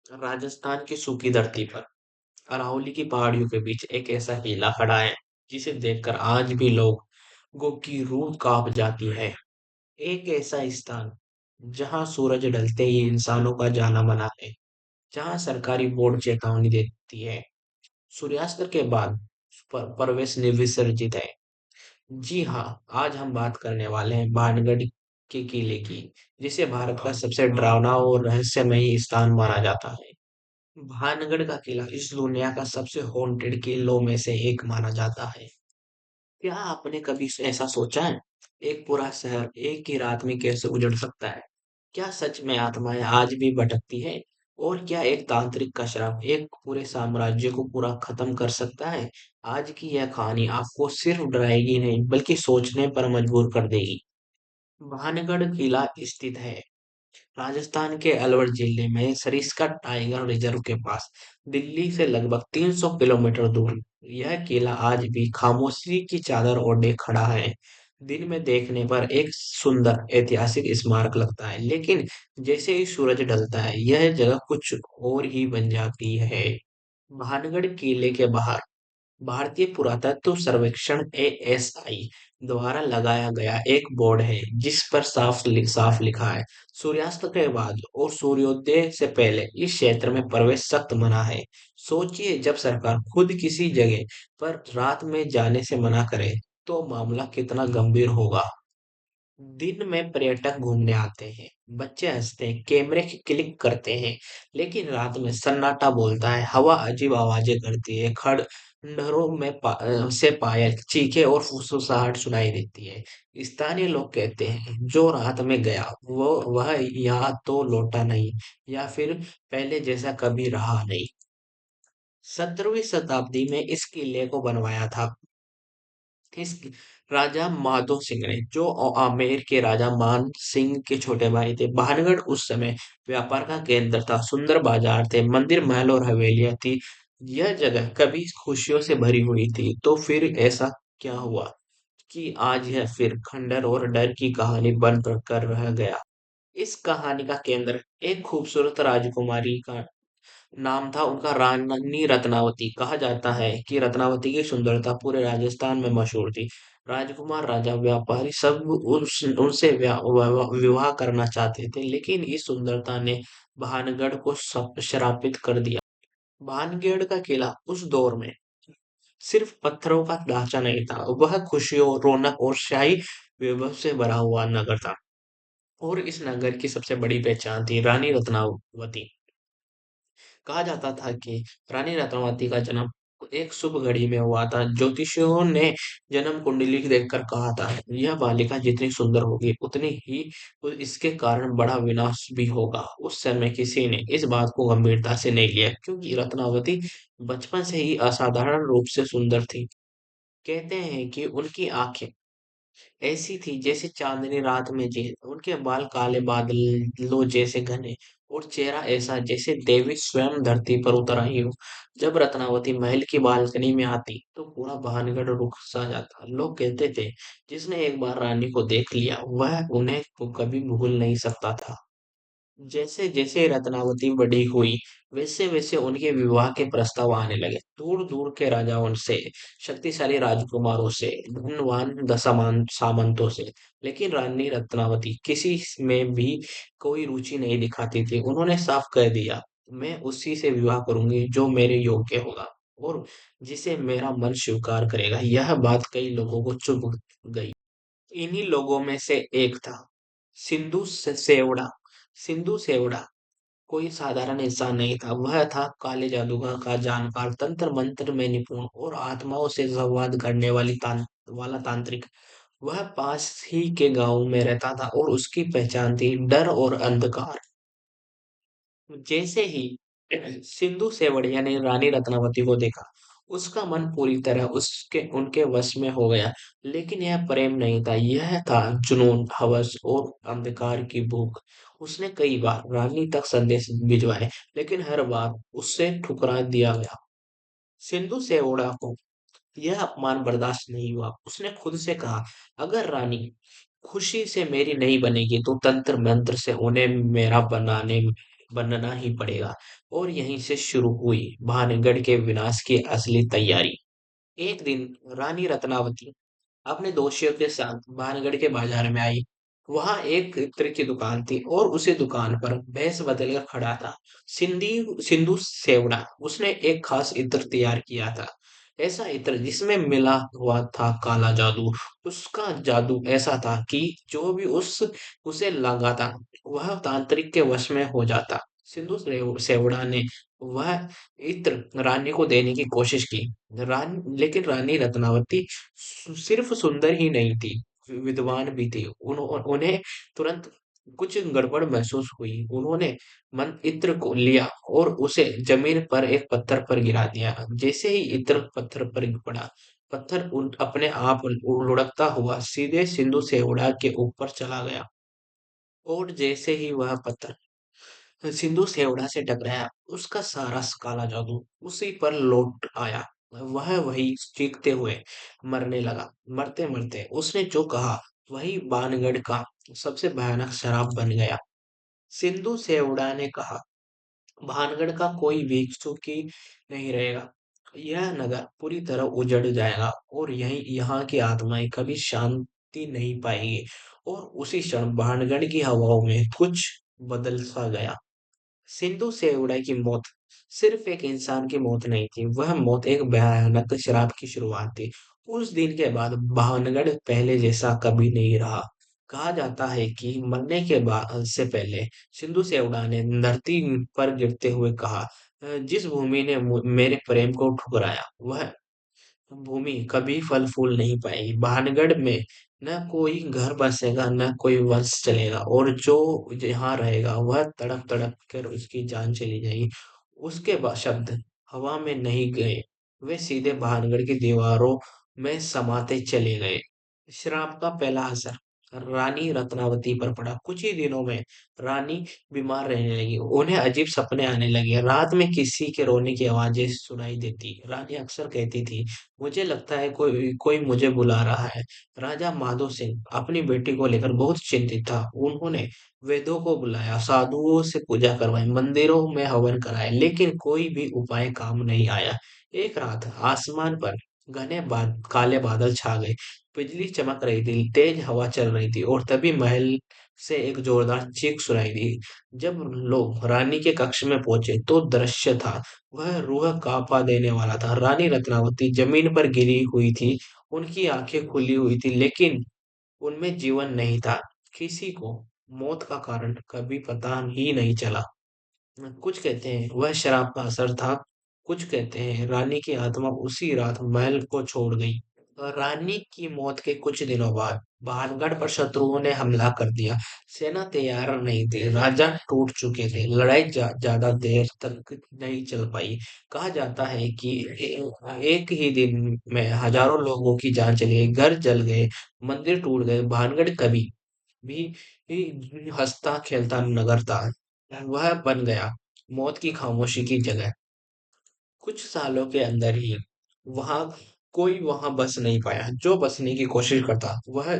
राजस्थान की सूखी धरती पर अरावली की पहाड़ियों के बीच एक ऐसा किला खड़ा है जिसे देखकर आज भी लोगों की रूह कांप जाती है। एक ऐसा स्थान जहां सूरज ढलते ही इंसानों का जाना मना है, जहां सरकारी बोर्ड चेतावनी देती है, सूर्यास्त के बाद प्रवेश विसर्जित है। जी हाँ, आज हम बात करने वाले हैं भानगढ़ के किले की, जिसे भारत का सबसे डरावना और रहस्यमयी स्थान माना जाता है। भानगढ़ का किला इस दुनिया का सबसे हॉन्टेड किलों में से एक माना जाता है। क्या आपने कभी ऐसा सोचा है? एक पूरा शहर एक ही रात में कैसे उजड़ सकता है? क्या सच में आत्माएं आज भी भटकती है? और क्या एक तांत्रिक का श्राप एक पूरे साम्राज्य को पूरा खत्म कर सकता है? आज की यह कहानी आपको सिर्फ डराएगी नहीं, बल्कि सोचने पर मजबूर कर देगी। भानगढ़ किला स्थित है राजस्थान के अलवर जिले में सरिस्का टाइगर रिजर्व के पास, दिल्ली से लगभग 300 किलोमीटर दूर। यह किला आज भी खामोशी की चादर ओढ़े खड़ा है। दिन में देखने पर एक सुंदर ऐतिहासिक स्मारक लगता है, लेकिन जैसे ही सूरज ढलता है, यह जगह कुछ और ही बन जाती है। भानगढ़ किले के बाहर भारतीय पुरातत्व सर्वेक्षण एएसआई द्वारा लगाया गया एक बोर्ड है जिस पर साफ लिखा है, सूर्यास्त के बाद और सूर्योदय से पहले इस क्षेत्र में प्रवेश सख्त मना है। सोचिए, जब सरकार खुद किसी जगह पर रात में जाने से मना करे तो मामला कितना गंभीर होगा। दिन में पर्यटक घूमने आते हैं, बच्चे हंसते हैं, कैमरे की क्लिक करते हैं, लेकिन रात में सन्नाटा बोलता है, हवा अजीब आवाजें करती है, खंडहरों में से पायल चीखे और फुसफुसाहट सुनाई देती है। स्थानीय लोग कहते हैं, जो रात में गया वो वह यहाँ तो लौटा नहीं, या फिर पहले जैसा कभी रहा नहीं। 17वीं शताब्दी में इस किले को बनवाया था इस राजा माधो सिंह ने, जो आमेर के राजा मान सिंह के छोटे भाई थे। भानगढ़ उस समय व्यापार का केंद्र था, सुंदर बाजार थे, मंदिर महल और हवेलियां थी। यह जगह कभी खुशियों से भरी हुई थी, तो फिर ऐसा क्या हुआ कि आज यह फिर खंडर और डर की कहानी बन कर रह गया। इस कहानी का केंद्र एक खूबसूरत राजकुमारी का नाम था, उनका रानी रत्नावती। कहा जाता है कि रत्नावती की सुंदरता पूरे राजस्थान में मशहूर थी। राजकुमार, राजा, व्यापारी सब उनसे विवाह करना चाहते थे, लेकिन इस सुंदरता ने भानगढ़ को श्रापित कर दिया। भानगढ़ का किला उस दौर में सिर्फ पत्थरों का ढांचा नहीं था, वह खुशियों, रौनक और शाही वैभव से भरा हुआ नगर था। और इस नगर की सबसे बड़ी पहचान थी रानी रत्नावती। कहा जाता था कि रानी रत्नावती का जन्म एक शुभ घड़ी में हुआ था। ज्योतिषियों ने जन्म कुंडली देखकर कहा था, यह बालिका जितनी सुंदर होगी उतनी ही इसके कारण बड़ा विनाश भी होगा। उस समय किसी ने इस बात को गंभीरता से नहीं लिया, क्योंकि रत्नावती बचपन से ही असाधारण रूप से सुंदर थी। कहते हैं कि उनकी आंखें ऐसी थी जैसे चांदनी रात में झील, उनके बाल काले बादलों जैसे घने और चेहरा ऐसा जैसे देवी स्वयं धरती पर उतर आई हो। जब रत्नावती महल की बालकनी में आती तो पूरा भानगढ़ रुक सा जाता। लोग कहते थे, जिसने एक बार रानी को देख लिया वह उन्हें कभी भूल नहीं सकता था। जैसे जैसे रत्नावती बड़ी हुई, वैसे वैसे उनके विवाह के प्रस्ताव आने लगे, दूर दूर के राजाओं से, शक्तिशाली राजकुमारों से, धनवान सामंतों से। लेकिन रानी रत्नावती किसी में भी कोई रुचि नहीं दिखाती थी। उन्होंने साफ कह दिया, मैं उसी से विवाह करूंगी जो मेरे योग्य होगा और जिसे मेरा मन स्वीकार करेगा। यह बात कई लोगों को चुभ गई। इन्हीं लोगों में से एक था सेवड़ा। सिंधु सेवड़ा कोई साधारण इंसान नहीं था, वह था काले जादूगर का जानकार, तंत्र मंत्र में निपुण और आत्माओं से संवाद करने वाला तांत्रिक। वह पास ही के गांव में रहता था और उसकी पहचान थी डर और अंधकार। जैसे ही सिंधु सेवड़िया ने रानी रत्नावती को देखा, उसका मन पूरी तरह उसके उनके वश में हो गया। लेकिन यह प्रेम नहीं था, यह था जुनून, हवस और अंधकार की भूख। उसने कई बार रानी तक संदेश भिजवाए, लेकिन हर बार उससे ठुकरा दिया गया। सिंधु सेवड़ा को यह अपमान बर्दाश्त नहीं हुआ। उसने खुद से कहा, अगर रानी खुशी से मेरी नहीं बनेगी तो तंत्र मंत्र से उन्हें मेरा बनाने बनना ही पड़ेगा। और यहीं से शुरू हुई भानगढ़ के विनाश की असली तैयारी। एक दिन रानी रत्नावती अपने दोषियों के साथ भानगढ़ के बाजार में आई। वहां एक इत्र की दुकान थी और उसी दुकान पर भैंस बदलकर खड़ा था सिंधु सेवड़ा। उसने एक खास इत्र तैयार किया था, ऐसा इत्र जिसमें मिला हुआ था काला जादू। उसका जादू ऐसा था कि जो भी उसे लगाता वह तांत्रिक के वश में हो जाता। सेवड़ा ने वह इत्र रानी को देने की कोशिश की। लेकिन रानी रत्नावती सिर्फ सुंदर ही नहीं थी, विद्वान भी थी। उन्हें तुरंत कुछ गड़बड़ महसूस हुई। उन्होंने मन इत्र को लिया और उसे जमीन पर एक पत्थर पर गिरा दिया। जैसे ही इत्र पत्थर पर पड़ा, पत्थर अपने आप लुढ़कता हुआ सीधे सिंधु सेवड़ा के ऊपर चला गया। और जैसे ही वह पत्थर सिंधु सेवड़ा से टकराया, उसका सारा काला जादू उसी पर लौट आया। वह वही चीखते हुए मरने लगा। मरते मरते उसने जो कहा वही बानगढ़ का सबसे भयानक शराब बन गया। सिंधु सेवड़ा ने कहा, भानगढ़ का कोई भी सुखी नहीं रहेगा। यह नगर पूरी तरह उजड़ जाएगा और यही यहाँ की आत्माएं कभी शांति नहीं पाएगी। और उसी क्षण भानगढ़ की हवाओं में कुछ बदल सा गया। सिंधु सेवड़ा की मौत सिर्फ एक इंसान की मौत नहीं थी, वह मौत एक भयानक शराब की शुरुआत थी। उस दिन के बाद भानगढ़ पहले जैसा कभी नहीं रहा। कहा जाता है कि मरने के बाद से पहले सिंधु सेवड़ा ने धरती पर गिरते हुए कहा, जिस भूमि ने मेरे प्रेम को ठुकराया वह भूमि कभी फल फूल नहीं पाएगी। भानगढ़ में न कोई घर बसेगा, न कोई वंश चलेगा, और जो यहाँ रहेगा वह तड़प तड़प कर उसकी जान चली जाएगी। उसके बाद शब्द हवा में नहीं गए, वे सीधे भानगढ़ की दीवारों में समाते चले गए। श्राप का पहला असर रानी रत्नावती पर पड़ा। कुछ ही दिनों में रानी बीमार रहने लगी। उन्हें अजीब सपने आने लगे। रात में किसी के रोने की आवाजें सुनाई देती। रानी अक्सर कहती थी, मुझे लगता है कोई कोई मुझे बुला रहा है। राजा माधो सिंह अपनी बेटी को लेकर बहुत चिंतित था। उन्होंने वेदों को बुलाया, साधुओं से पूजा करवाई, मंदिरों में हवन कराए, लेकिन कोई भी उपाय काम नहीं आया। एक रात आसमान पर काले बादल छा गए। बिजली चमक रही थी, तेज हवा चल रही थी, और तभी महल से एक जोरदार चीख सुनाई दी। जब लोग रानी के कक्ष में पहुंचे तो दृश्य था वह रूह कांपा देने वाला था। रानी रत्नावती जमीन पर गिरी हुई थी, उनकी आंखें खुली हुई थी, लेकिन उनमें जीवन नहीं था। किसी को मौत का कारण कभी पता ही नहीं चला। कुछ कहते हैं वह शराब का असर था, कुछ कहते हैं रानी की आत्मा उसी रात महल को छोड़ गई। रानी की मौत के कुछ दिनों बाद भानगढ़ पर शत्रुओं ने हमला कर दिया। सेना तैयार नहीं थी, राजा टूट चुके थे, लड़ाई ज्यादा देर तक नहीं चल पाई। कहा जाता है कि एक ही दिन में हजारों लोगों की जान चली गई, घर जल गए, मंदिर टूट गए। भानगढ़ कभी भी हंसता खेलता नगर था, वह बन गया मौत की खामोशी की जगह। कुछ सालों के अंदर ही वहां कोई वहां बस नहीं पाया। जो बसने की कोशिश करता वह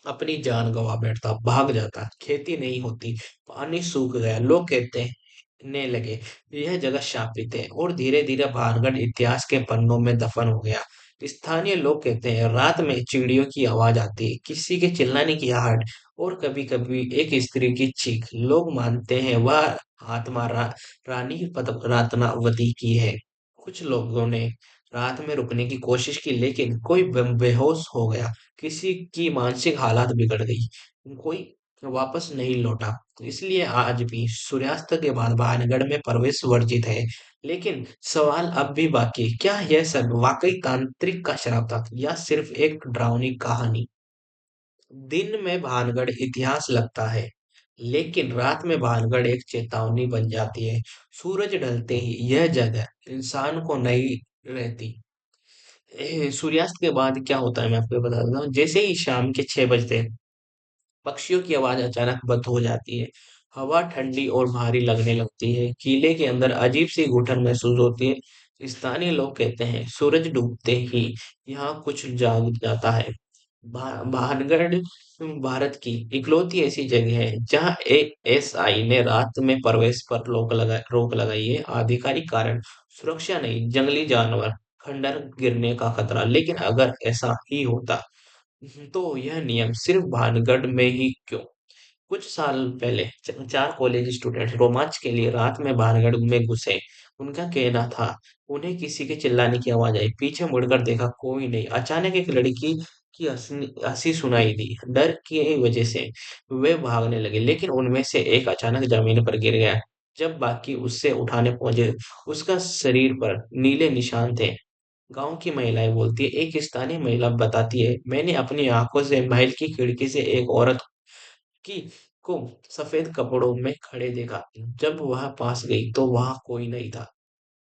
अपनी जान गंवा बैठता, भाग जाता। खेती नहीं होती, पानी सूख गया, लोग कहने लगे यह जगह शापित है, और धीरे धीरे भानगढ़ इतिहास के पन्नों में दफन हो गया। स्थानीय लोग कहते हैं रात में चिड़ियों की आवाज आती, किसी के चिल्लाने की आहट, और कभी कभी एक स्त्री की चीख। लोग मानते हैं वह आत्मा रानी रत्नावती की है। कुछ लोगों ने रात में रुकने की कोशिश की, लेकिन कोई बेहोश हो गया, किसी की मानसिक हालत बिगड़ गई, कोई वापस नहीं लौटा। इसलिए आज भी सूर्यास्त के बाद भानगढ़ में प्रवेश वर्जित है। लेकिन सवाल अब भी बाकी, क्या यह सब वाकई तांत्रिक का शराब था या सिर्फ एक डरावनी कहानी? दिन में भानगढ़ इतिहास लगता है, लेकिन रात में भानगढ़ एक चेतावनी बन जाती है। सूरज ढलते ही यह जगह इंसान को नहीं रहती। सूर्यास्त के बाद क्या होता है मैं आपको बता देता हूँ। जैसे ही शाम के 6 बजते हैं, पक्षियों की आवाज अचानक बंद हो जाती है। हवा ठंडी और भारी लगने लगती है। किले के अंदर अजीब सी घुटन महसूस होती है। स्थानीय लोग कहते हैं सूरज डूबते ही यहाँ कुछ जाग जाता है। भानगढ़ भारत की इकलौती ऐसी जगह है जहां एएसआई ने रात में प्रवेश पर रोक लगाई है। आधिकारिक कारण सुरक्षा नहीं, जंगली जानवर, खंडर गिरने का खतरा। लेकिन अगर ऐसा ही होता तो यह नियम सिर्फ भानगढ़ में ही क्यों? कुछ साल पहले चार कॉलेज स्टूडेंट रोमांच के लिए रात में भानगढ़ में घुसे। उनका कहना था उन्हें किसी के चिल्लाने की आवाज आई। पीछे मुड़कर देखा, कोई नहीं। अचानक एक लड़की की हंसी सुनाई दी। डर की वजह से वे भागने लगे, लेकिन उनमें से एक अचानक जमीन पर गिर गया। जब बाकी उससे उठाने पहुंचे, उसका शरीर पर नीले निशान थे। गांव की महिलाएं बोलती है, एक स्थानीय महिला बताती है, मैंने अपनी आंखों से महल की खिड़की से एक औरत की को सफेद कपड़ों में खड़े देखा। जब वह पास गई तो वहां कोई नहीं था।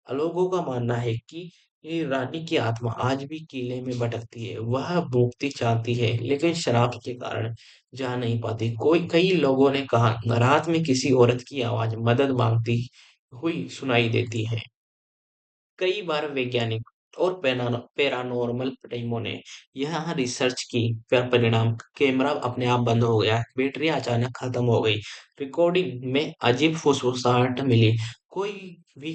लोगों का मानना है कि ये रानी की आत्मा आज भी किले में भटकती है। वह मुक्ति चाहती है, लेकिन शराब के कारण जा नहीं पाती। कई लोगों ने कहा रात में किसी औरत की आवाज मदद मांगती हुई सुनाई देती है। कई बार वैज्ञानिक और पैरानॉर्मल टीमों ने यहाँ रिसर्च की, पर परिणाम कैमरा अपने आप बंद हो गया, बैटरी अचानक खत्म हो गई, रिकॉर्डिंग में अजीब फुसफुसाहट मिली। कोई भी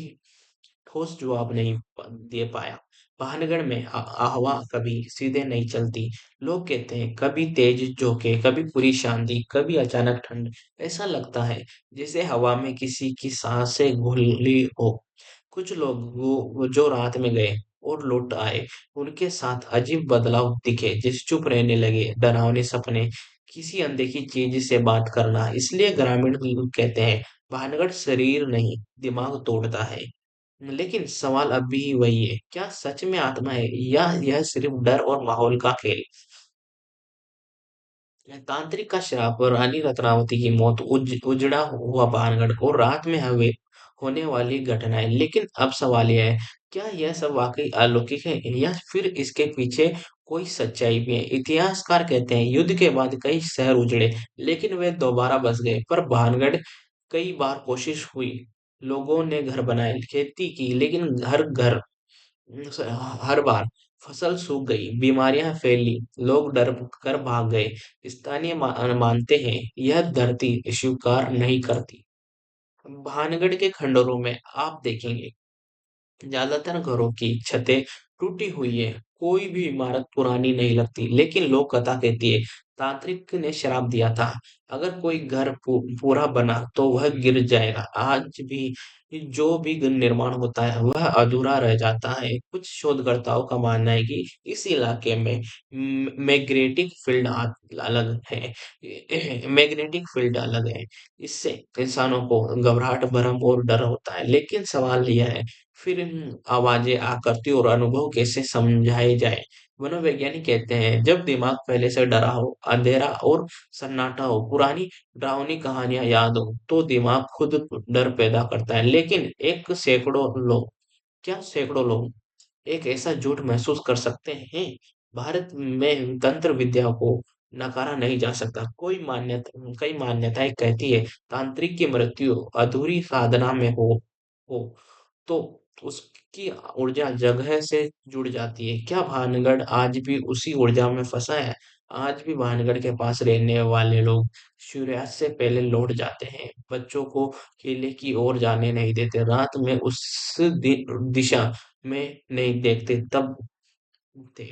ठोस जवाब नहीं दे पाया। भानगढ़ में हवा कभी सीधे नहीं चलती। लोग कहते हैं कभी तेज झोंके, कभी पूरी शांति, कभी अचानक ठंड। ऐसा लगता है जैसे हवा में किसी की सांसें घुली हो। कुछ लोग वो जो रात में गए और लौट आए, उनके साथ अजीब बदलाव दिखे, जैसे चुप रहने लगे, डरावने सपने, किसी अनदेखी चीज से बात करना। इसलिए ग्रामीण लोग कहते हैं भानगढ़ शरीर नहीं, दिमाग तोड़ता है। लेकिन सवाल अब भी वही है, क्या सच में आत्मा है या यह सिर्फ डर और माहौल का खेल? तांत्रिक का श्राप और रानी रत्नावती की मौत, उजड़ा हुआ भानगढ़ और रात में हवे होने वाली घटनाएं। लेकिन अब सवाल यह है, क्या यह सब वाकई अलौकिक है या फिर इसके पीछे कोई सच्चाई भी है? इतिहासकार कहते हैं युद्ध के बाद कई शहर उजड़े, लेकिन वे दोबारा बस गए। पर भानगढ़ कई बार कोशिश हुई, लोगों ने घर बनाए, खेती की, लेकिन हर बार फसल सूख गई, बीमारियां फैली, लोग डर कर भाग गए। स्थानीय मानते हैं यह धरती स्वीकार नहीं करती। भानगढ़ के खंडरों में आप देखेंगे ज्यादातर घरों की छतें टूटी हुई है, कोई भी इमारत पुरानी नहीं लगती। लेकिन लोक कथा कहती है तांत्रिक ने श्राप दिया था, अगर कोई घर पूरा बना तो वह गिर जाएगा। आज भी जो भी निर्माण होता है वह अधूरा रह जाता है। कुछ शोधकर्ताओं का मानना है कि इस इलाके में मैग्नेटिक फील्ड अलग है। मैग्नेटिक फील्ड अलग है, इससे इंसानों को घबराहट, भरम और डर होता है। लेकिन सवाल यह है, फिर इन आवाजें, आकृति और अनुभव कैसे समझाए जाए? मनोवैज्ञानिक कहते हैं जब दिमाग पहले से डरा हो, अंधेरा और सन्नाटा हो, पुरानी डरावनी कहानियां याद हो, तो दिमाग खुद डर पैदा करता है। लेकिन सैकड़ों लोग एक ऐसा झूठ महसूस कर सकते हैं? भारत में तंत्र विद्या को नकारा नहीं जा सकता। कई मान्यताएं कहती है तांत्रिक की मृत्यु अधूरी साधना में हो तो उसकी ऊर्जा जगह से जुड़ जाती है। क्या भानगढ़ आज भी उसी ऊर्जा में फंसा है? आज भी भानगढ़ के पास रहने वाले लोग सूर्यास्त से पहले लौट जाते हैं, बच्चों को किले की ओर जाने नहीं देते, रात में दिशा में नहीं देखते, तब थे।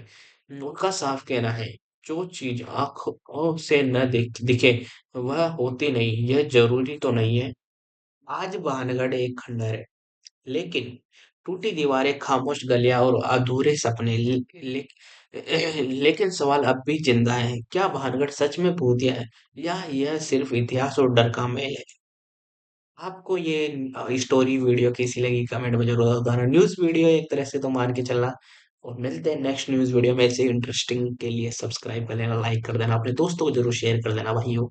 उनका साफ कहना है, जो चीज आंखों से न दिखे वह होती नहीं। यह जरूरी तो नहीं है। आज भानगढ़ एक खंडर है, लेकिन टूटी दीवारें, खामोश गलियां और अधूरे सपने। लेकिन सवाल अब भी जिंदा है, क्या भानगढ़ सच में भूतिया है या यह सिर्फ इतिहास और डर का मेल है? आपको ये स्टोरी वीडियो कैसी लगी कमेंट में जरूर बताना। न्यूज़ वीडियो एक तरह से तो मान के चलना। और मिलते हैं नेक्स्ट न्यूज़ वीडियो में। ऐसे इंटरेस्टिंग के लिए सब्सक्राइब कर लेना, लाइक कर देना, अपने दोस्तों को जरूर शेयर कर देना भाइयों।